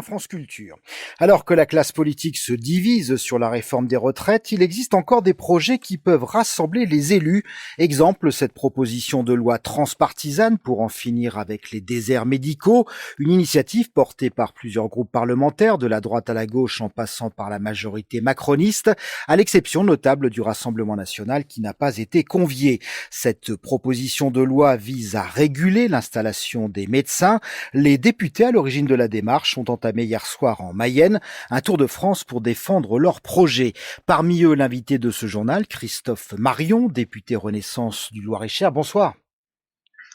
France Culture. Alors que la classe politique se divise sur la réforme des retraites, il existe encore des projets qui peuvent rassembler les élus. Exemple, cette proposition de loi transpartisane pour en finir avec les déserts médicaux, une initiative portée par plusieurs groupes parlementaires, de la droite à la gauche en passant par la majorité macroniste, à l'exception notable du Rassemblement national qui n'a pas été convié. Cette proposition de loi vise à réguler l'installation des médecins. Les députés à l'origine de la démarche ont entamé hier soir en Mayenne un tour de France pour défendre leur projet. Parmi eux, l'invité de ce journal, Christophe Marion, député Renaissance du Loir-et-Cher. Bonsoir.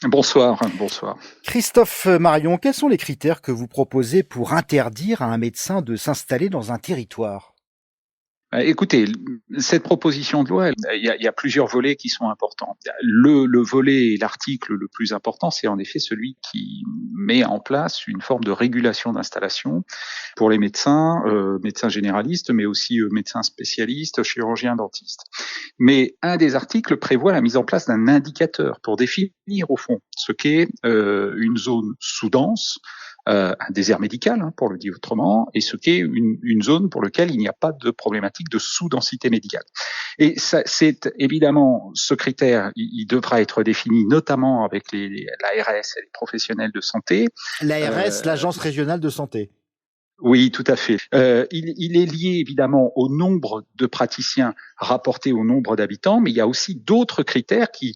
Bonsoir. Christophe Marion, quels sont les critères que vous proposez pour interdire à un médecin de s'installer dans un territoire ? Écoutez, cette proposition de loi, il y a plusieurs volets qui sont importants. Le volet, l'article le plus important, c'est en effet celui qui met en place une forme de régulation d'installation pour les médecins, médecins généralistes, mais aussi médecins spécialistes, chirurgiens, dentistes. Mais un des articles prévoit la mise en place d'un indicateur pour définir au fond ce qu'est une zone sous-dense, un désert médical, pour le dire autrement, et ce qu'est une zone pour laquelle il n'y a pas de problématique de sous-densité médicale. Et ça, c'est évidemment ce critère, il devra être défini notamment avec l'ARS et les professionnels de santé. L'ARS, l'Agence régionale de santé. Oui, tout à fait. Il est lié évidemment au nombre de praticiens rapportés au nombre d'habitants, mais il y a aussi d'autres critères qui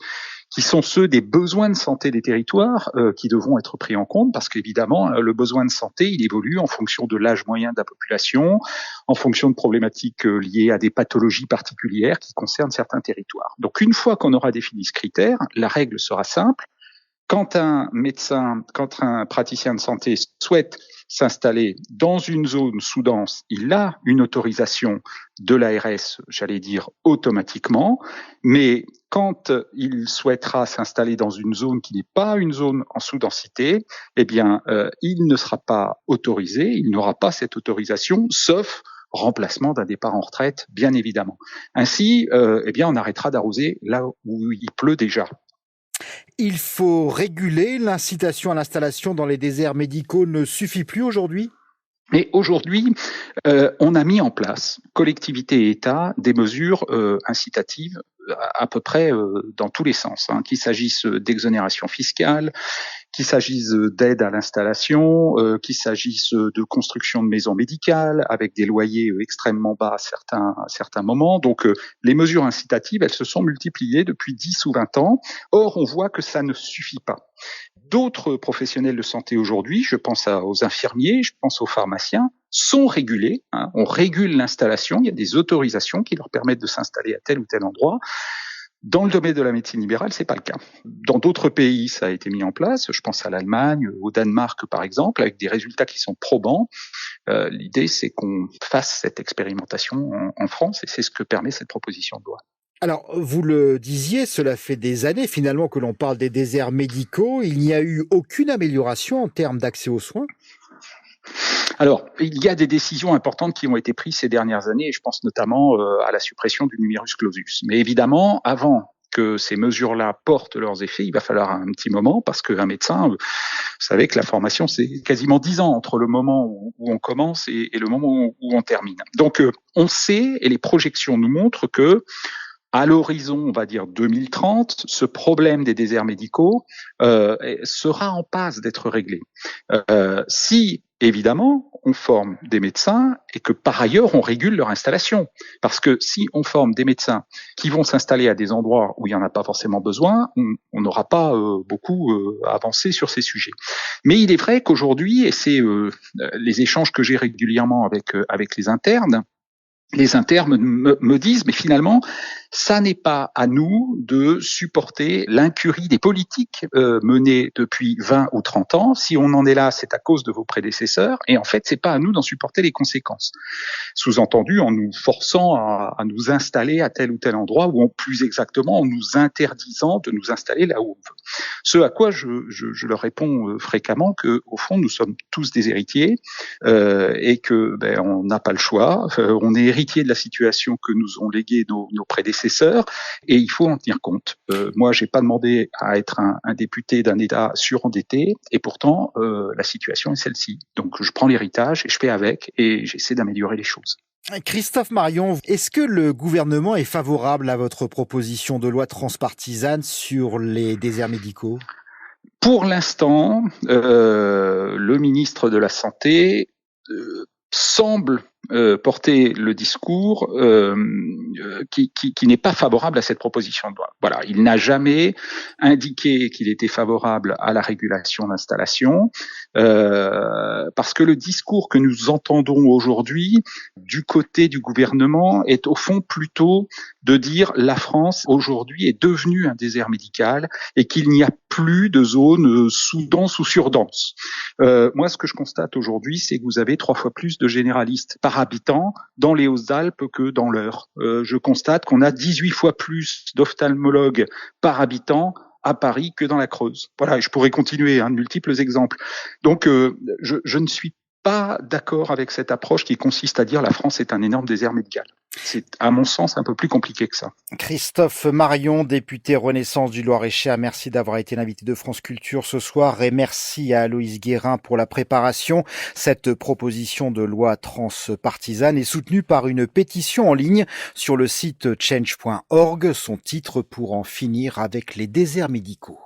sont ceux des besoins de santé des territoires qui devront être pris en compte parce qu'évidemment, le besoin de santé, il évolue en fonction de l'âge moyen de la population, en fonction de problématiques liées à des pathologies particulières qui concernent certains territoires. Donc une fois qu'on aura défini ce critère, la règle sera simple. Quand un praticien de santé souhaite s'installer dans une zone sous-dense, il a une autorisation de l'ARS, j'allais dire automatiquement, mais quand il souhaitera s'installer dans une zone qui n'est pas une zone en sous-densité, eh bien, il ne sera pas autorisé, il n'aura pas cette autorisation, sauf remplacement d'un départ en retraite, bien évidemment. Ainsi, eh bien, on arrêtera d'arroser là où il pleut déjà. Il faut réguler, l'incitation à l'installation dans les déserts médicaux ne suffit plus aujourd'hui ? Mais aujourd'hui, on a mis en place, collectivités et État, des mesures incitatives à peu près dans tous les sens, qu'il s'agisse d'exonération fiscale, qu'il s'agisse d'aide à l'installation, qu'il s'agisse de construction de maisons médicales avec des loyers extrêmement bas à certains moments. Donc les mesures incitatives, elles se sont multipliées depuis 10 ou 20 ans. Or, on voit que ça ne suffit pas. D'autres professionnels de santé aujourd'hui, je pense aux infirmiers, je pense aux pharmaciens, sont régulés. On régule l'installation, il y a des autorisations qui leur permettent de s'installer à tel ou tel endroit. Dans le domaine de la médecine libérale, c'est pas le cas. Dans d'autres pays, ça a été mis en place. Je pense à l'Allemagne, au Danemark, par exemple, avec des résultats qui sont probants. L'idée, c'est qu'on fasse cette expérimentation en France, et c'est ce que permet cette proposition de loi. Alors, vous le disiez, cela fait des années finalement que l'on parle des déserts médicaux. Il n'y a eu aucune amélioration en termes d'accès aux soins ? Alors, il y a des décisions importantes qui ont été prises ces dernières années, et je pense notamment à la suppression du numerus clausus. Mais évidemment, avant que ces mesures-là portent leurs effets, il va falloir un petit moment, parce qu'un médecin, vous savez que la formation, c'est quasiment 10 ans entre le moment où on commence et le moment où on termine. Donc, on sait, et les projections nous montrent que à l'horizon, on va dire 2030, ce problème des déserts médicaux sera en passe d'être réglé. Si, évidemment, on forme des médecins et que par ailleurs, on régule leur installation. Parce que si on forme des médecins qui vont s'installer à des endroits où il n'y en a pas forcément besoin, on n'aura pas beaucoup avancé sur ces sujets. Mais il est vrai qu'aujourd'hui, et c'est les échanges que j'ai régulièrement avec les internes me disent, mais finalement, ça n'est pas à nous de supporter l'incurie des politiques menées depuis 20 ou 30 ans. Si on en est là, c'est à cause de vos prédécesseurs. Et en fait, c'est pas à nous d'en supporter les conséquences. Sous-entendu, en nous forçant à nous installer à tel ou tel endroit, ou plus exactement, en nous interdisant de nous installer là où on veut. Ce à quoi je leur réponds fréquemment que, au fond, nous sommes tous des héritiers et que on n'a pas le choix. On est héritier de la situation que nous ont léguée nos prédécesseurs. successeur, et il faut en tenir compte. Moi, j'ai pas demandé à être un député d'un État surendetté, et pourtant, la situation est celle-ci. Donc, je prends l'héritage et je fais avec, et j'essaie d'améliorer les choses. Christophe Marion, est-ce que le gouvernement est favorable à votre proposition de loi transpartisane sur les déserts médicaux? Pour l'instant, le ministre de la Santé semble porter le discours qui n'est pas favorable à cette proposition de loi. Voilà, il n'a jamais indiqué qu'il était favorable à la régulation d'installation, parce que le discours que nous entendons aujourd'hui du côté du gouvernement est au fond plutôt de dire la France aujourd'hui est devenue un désert médical et qu'il n'y a plus de zones sous-denses ou surdenses. Moi, ce que je constate aujourd'hui, c'est que vous avez 3 fois plus de généralistes par habitant dans les Hautes-Alpes que dans l'Eure. Je constate qu'on a 18 fois plus d'ophtalmologues par habitant à Paris que dans la Creuse. Voilà, et je pourrais continuer, de multiples exemples. Donc, je ne suis pas d'accord avec cette approche qui consiste à dire la France est un énorme désert médical. C'est, à mon sens, un peu plus compliqué que ça. Christophe Marion, député Renaissance du Loir-et-Cher, merci d'avoir été l'invité de France Culture ce soir et merci à Aloïse Guérin pour la préparation. Cette proposition de loi transpartisane est soutenue par une pétition en ligne sur le site change.org. Son titre: pour en finir avec les déserts médicaux.